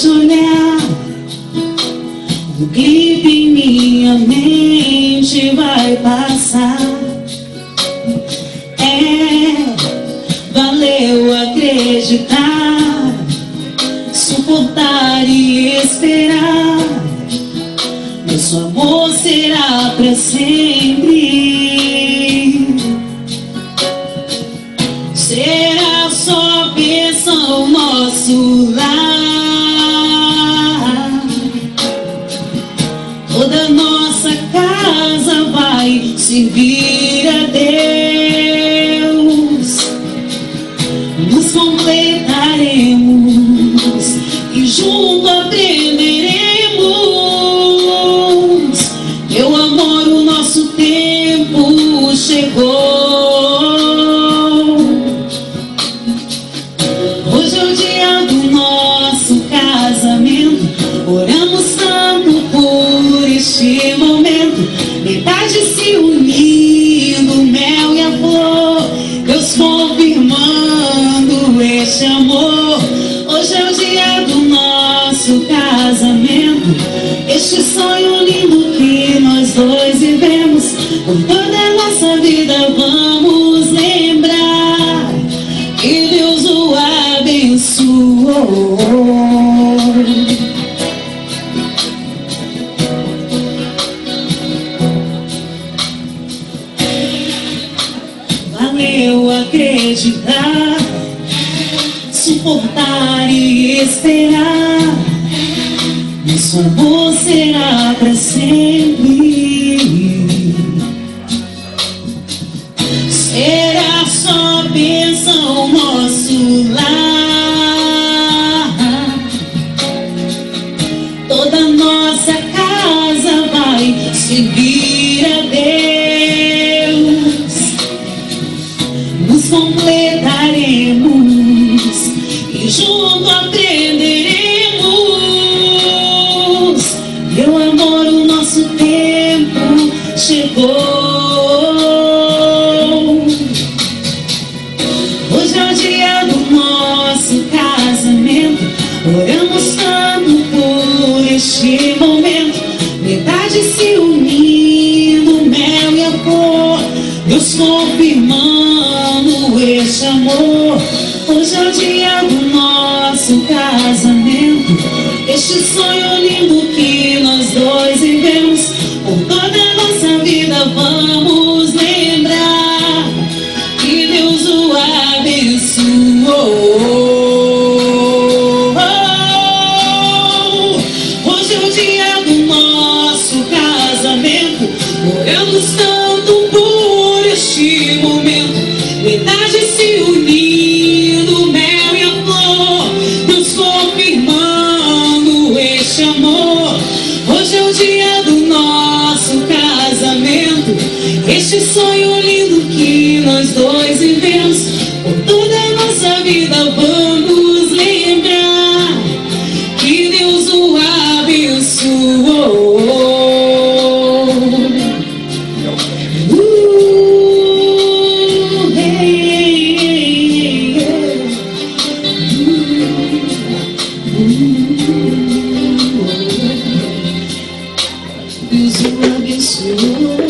te olhar, o clipe em minha mente vai passar. Valeu acreditar, suportar e esperar. Nosso amor será pra sempre. Será só bênção nosso lar. Toda nossa casa vai servir a Deus. Nos completaremos e junto aprenderemos. Meu amor, o nosso tempo chegou. Hoje é o dia do nosso casamento. Oramos tanto por este momento. Metade se unindo, o mel e a flor. Deus confirmando este amor. Hoje é o dia do nosso casamento. Este sonho lindo que nós dois vivemos. Por toda a nossa vida vamos lembrar que Deus o abençoou. Valeu acreditar, suportar e esperar. Nosso amor será pra sempre. Será só bênção nosso lar. Toda nossa casa vai servir a Deus. Nos completaremos e junto aprenderemos. Meu amor, o nosso tempo chegou. Hoje é o dia do nosso casamento. Oramos tanto por este momento. Metade se unindo, mel e a flor. Deus confirmando este amor. Hoje é o dia do nosso casamento. Este sonho lindo que nós dois vivemos. Por toda a nossa vida vamos lembrar que Deus o abençoou. Hoje é o dia do nosso casamento. Oramos tanto por este momento. Metade se unindo, mel e a flor. Deus confirmando este amor. Hoje é o dia do nosso casamento. Este sonho lindo que nós dois vivemos. Por toda a nossa vida vamos lembrar que Deus o abençoou. Deus o abençoou.